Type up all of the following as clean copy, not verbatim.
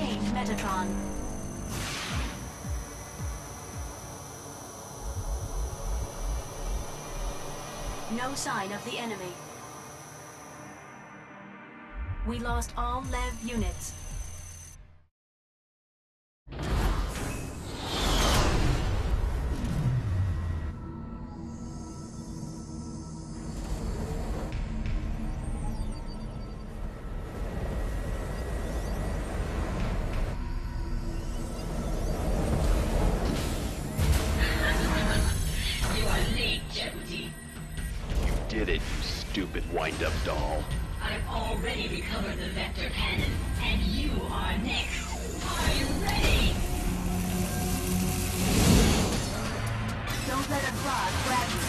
obtained Metatron. No sign of the enemy. We lost all Lev units. Did it, you stupid wind-up doll. I've already recovered the vector cannon, and you are next. Are you ready? Don't let a frog grab you.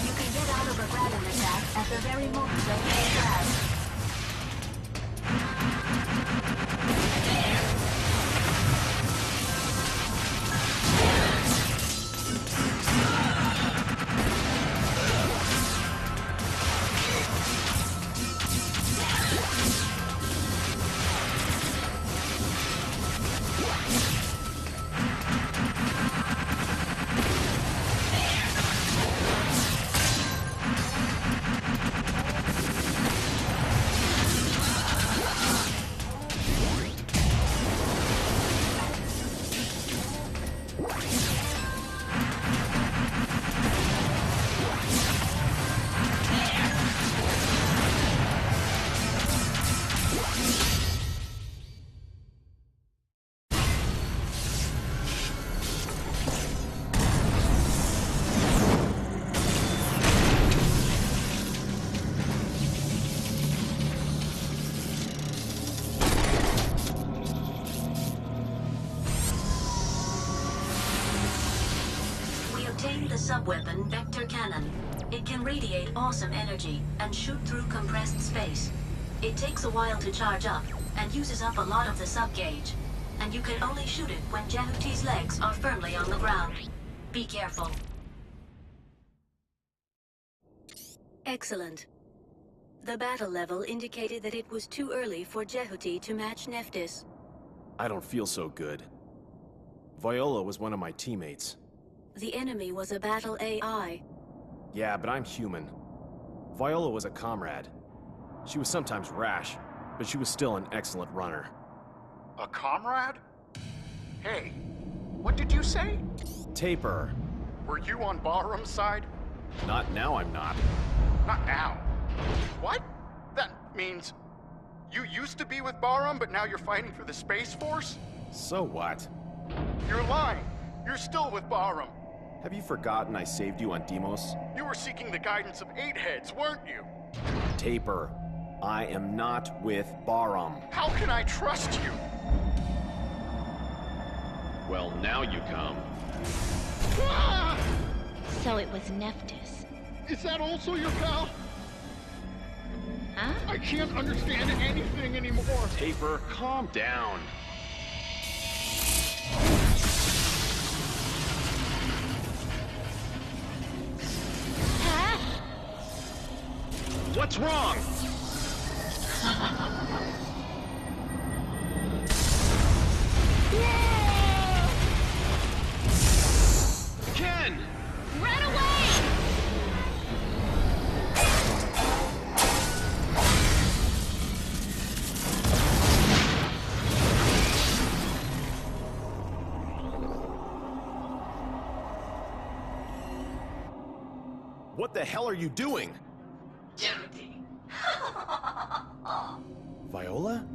You can get out of a grabbing attack at the very moment they get grabbed. Obtain the sub-weapon Vector Cannon. It can radiate awesome energy and shoot through compressed space. It takes a while to charge up and uses up a lot of the sub-gauge. And you can only shoot it when Jehuti's legs are firmly on the ground. Be careful. Excellent. The battle level indicated that it was too early for Jehuti to match Nephthys. I don't feel so good. Viola was one of my teammates. The enemy was a battle AI. Yeah, but I'm human. Viola was a comrade. She was sometimes rash, but she was still an excellent runner. A comrade? Hey, what did you say? Taper. Were you on Bahram's side? Not now, I'm not. Not now. What? That means you used to be with Bahram, but now you're fighting for the Space Force? So what? You're lying. You're still with Bahram. Have you forgotten I saved you on Deimos? You were seeking the guidance of Eight Heads, weren't you? Taper. I am not with Bahram. How can I trust you? Well, now you come. Ah! So it was Nephthys. Is that also your pal? Huh? I can't understand anything anymore. Taper, calm down. What's wrong? Ken! Run away! What the hell are you doing? Jehuti. Viola?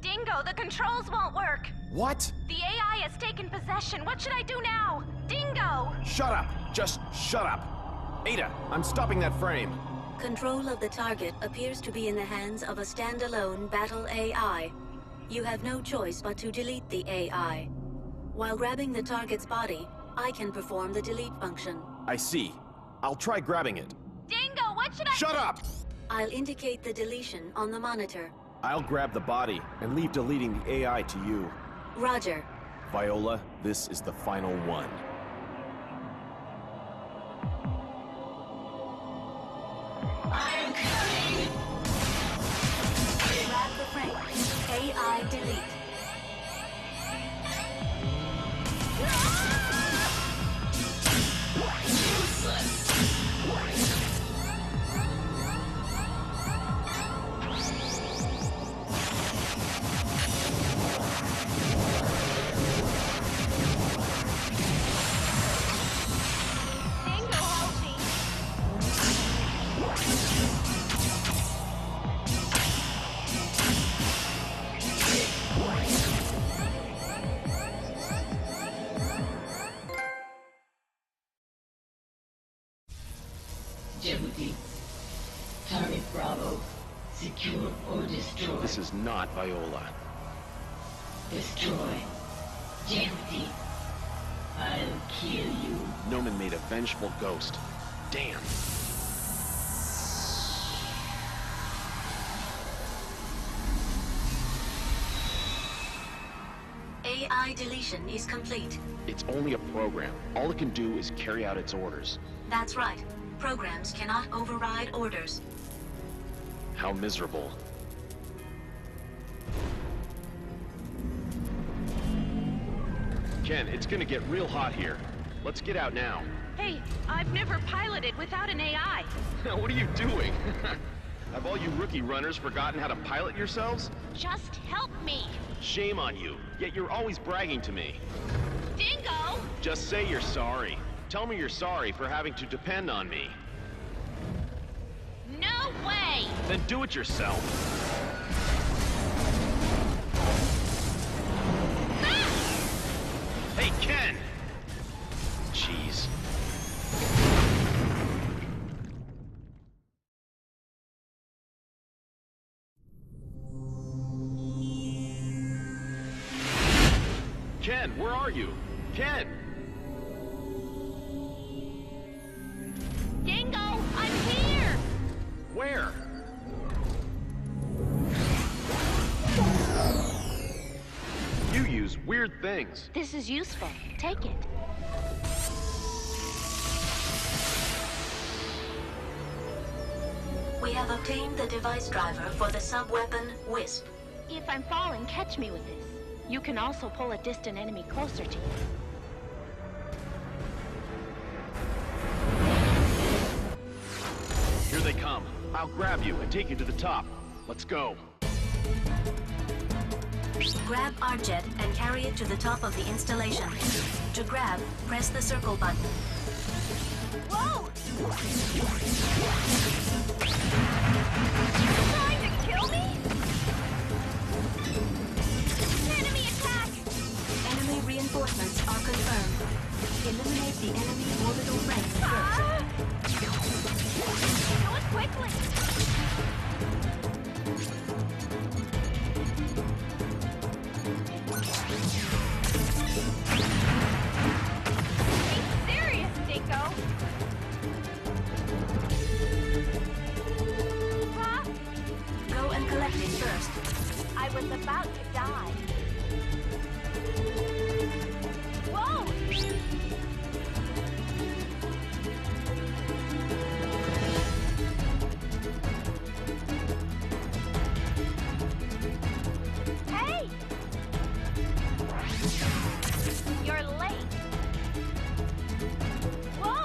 Dingo, the controls won't work. What? The AI has taken possession. What should I do now? Dingo! Shut up! Just shut up! Ada, I'm stopping that frame. Control of the target appears to be in the hands of a standalone battle AI. You have no choice but to delete the AI. While grabbing the target's body, I can perform the delete function. I see. I'll try grabbing it. Dingo, what should I— Shut up! I'll indicate the deletion on the monitor. I'll grab the body and leave deleting the AI to you. Roger. Viola, this is the final one. I'm coming! Grab the frame. AI delete. Jeopardy. Target Bravo. Secure or destroy. This is not Viola. Destroy. Jeopardy. I'll kill you. Noman made a vengeful ghost. Damn. AI deletion is complete. It's only a program. All it can do is carry out its orders. That's right. Programs cannot override orders. How miserable. Ken, it's gonna get real hot here. Let's get out now. Hey, I've never piloted without an AI. What are you doing? Have all you rookie runners forgotten how to pilot yourselves? Just help me. Shame on you, yet you're always bragging to me. Dingo! Just say you're sorry. Tell me you're sorry for having to depend on me. No way! Then do it yourself. Ah! Hey, Ken! Jeez. Ken, where are you? Ken! Dingo, I'm here! Where? You use weird things. This is useful. Take it. We have obtained the device driver for the sub-weapon Wisp. If I'm falling, catch me with this. You can also pull a distant enemy closer to you. Here they come. I'll grab you and take you to the top. Let's go. Grab our jet and carry it to the top of the installation. To grab, press the circle button. Whoa! Trying to kill me? Enemy attack! Enemy reinforcements are confirmed. Eliminate the enemy orbital rank first. Ah! Do it quickly! Be serious, Dingo! Huh? Go and collect it first. I was about to die. Whoa! Hey! You're late. Whoa!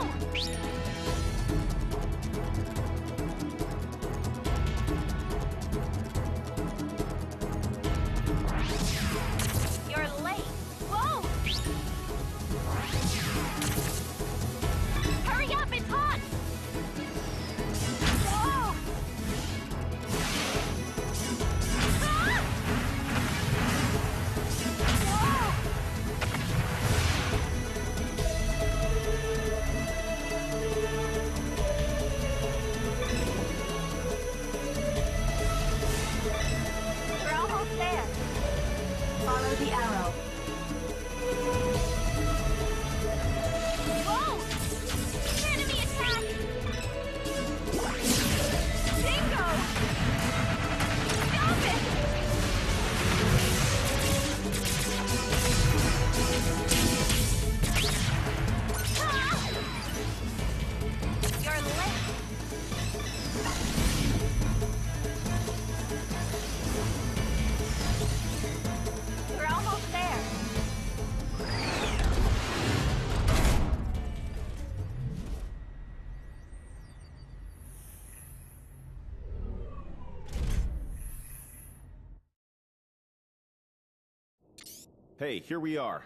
Hey, here we are.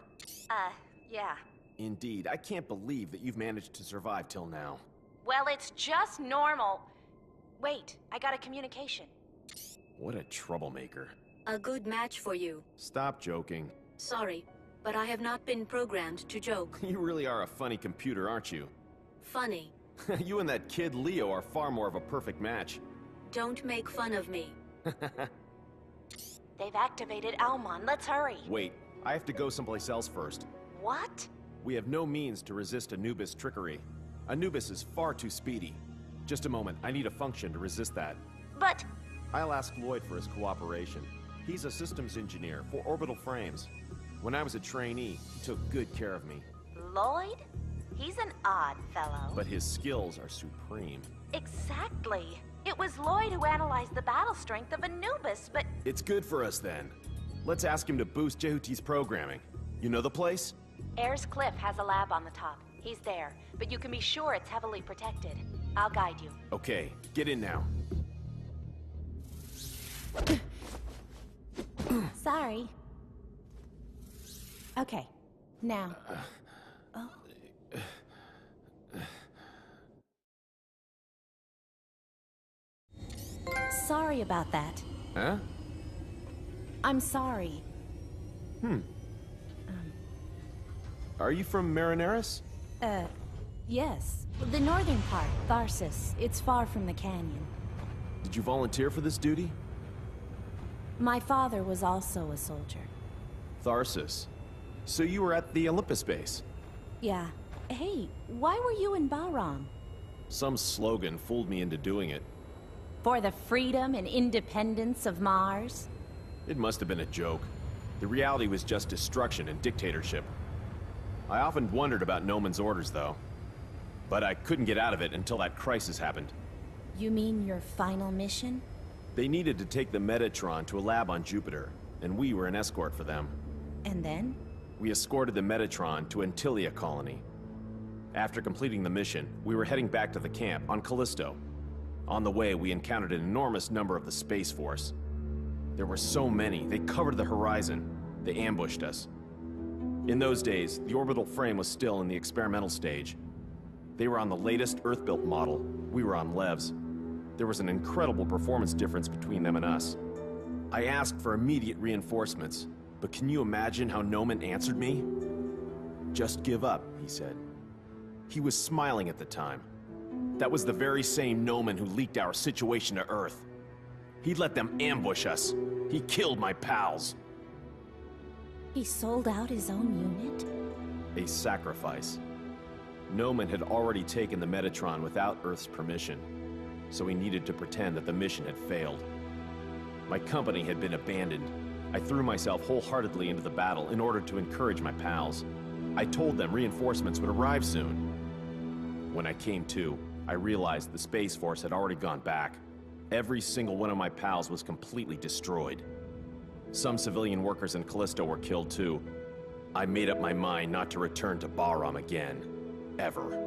Yeah. Indeed, I can't believe that you've managed to survive till now. Well, it's just normal. Wait, I got a communication. What a troublemaker. A good match for you. Stop joking. Sorry, but I have not been programmed to joke. You really are a funny computer, aren't you? Funny. You and that kid Leo are far more of a perfect match. Don't make fun of me. They've activated Almon. Let's hurry. Wait, I have to go someplace else first. What? We have no means to resist Anubis' trickery. Anubis is far too speedy. Just a moment, I need a function to resist that. But... I'll ask Lloyd for his cooperation. He's a systems engineer for orbital frames. When I was a trainee, he took good care of me. Lloyd? He's an odd fellow. But his skills are supreme. Exactly. It was Lloyd who analyzed the battle strength of Anubis, but... It's good for us then. Let's ask him to boost Jehuti's programming. You know the place? Ayers Cliff has a lab on the top. He's there, but you can be sure it's heavily protected. I'll guide you. Okay, get in now. Sorry. Okay, now. Oh. Sorry about that. Huh? I'm sorry. Are you from Marineris? Yes. The northern part, Tharsis. It's far from the canyon. Did you volunteer for this duty? My father was also a soldier. Tharsis. So you were at the Olympus base? Yeah. Hey, why were you in Bahram? Some slogan fooled me into doing it. For the freedom and independence of Mars? It must have been a joke. The reality was just destruction and dictatorship. I often wondered about Noman's orders, though. But I couldn't get out of it until that crisis happened. You mean your final mission? They needed to take the Metatron to a lab on Jupiter, and we were an escort for them. And then? We escorted the Metatron to Antilia colony. After completing the mission, we were heading back to the camp on Callisto. On the way, we encountered an enormous number of the Space Force. There were so many, they covered the horizon. They ambushed us. In those days, the orbital frame was still in the experimental stage. They were on the latest Earth-built model. We were on Lev's. There was an incredible performance difference between them and us. I asked for immediate reinforcements, but can you imagine how Noman answered me? Just give up, he said. He was smiling at the time. That was the very same Noman who leaked our situation to Earth. He let them ambush us. He killed my pals. He sold out his own unit? A sacrifice. Noman had already taken the Metatron without Earth's permission, so he needed to pretend that the mission had failed. My company had been abandoned. I threw myself wholeheartedly into the battle in order to encourage my pals. I told them reinforcements would arrive soon. When I came to, I realized the Space Force had already gone back. Every single one of my pals was completely destroyed. Some civilian workers in Callisto were killed too. I made up my mind not to return to Bahram again. Ever.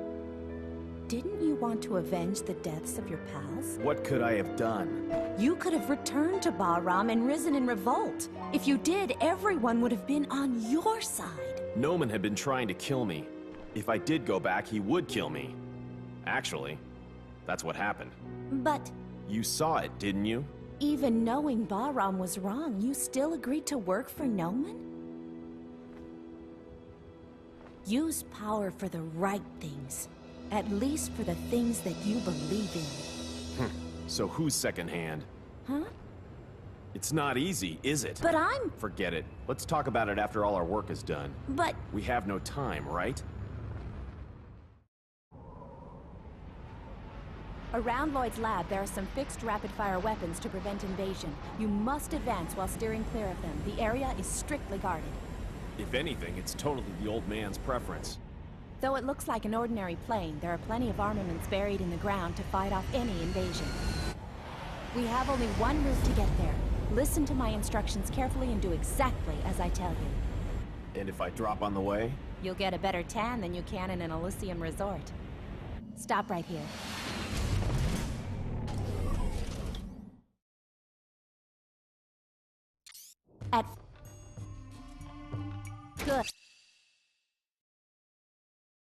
Didn't you want to avenge the deaths of your pals? What could I have done? You could have returned to Bahram and risen in revolt. If you did, everyone would have been on your side. Noman had been trying to kill me. If I did go back, he would kill me. Actually, that's what happened. But... You saw it, didn't you? even knowing Bahram was wrong, you still agreed to work for Noman? Use power for the right things. At least for the things that you believe in. So who's secondhand? Huh? It's not easy, is it? But I'm... Forget it. Let's talk about it after all our work is done. But... We have no time, right? Around Lloyd's lab, there are some fixed rapid-fire weapons to prevent invasion. You must advance while steering clear of them. The area is strictly guarded. If anything, it's totally the old man's preference. Though it looks like an ordinary plane, there are plenty of armaments buried in the ground to fight off any invasion. We have only one route to get there. Listen to my instructions carefully and do exactly as I tell you. And if I drop on the way? You'll get a better tan than you can in an Elysium resort. Stop right here. Good.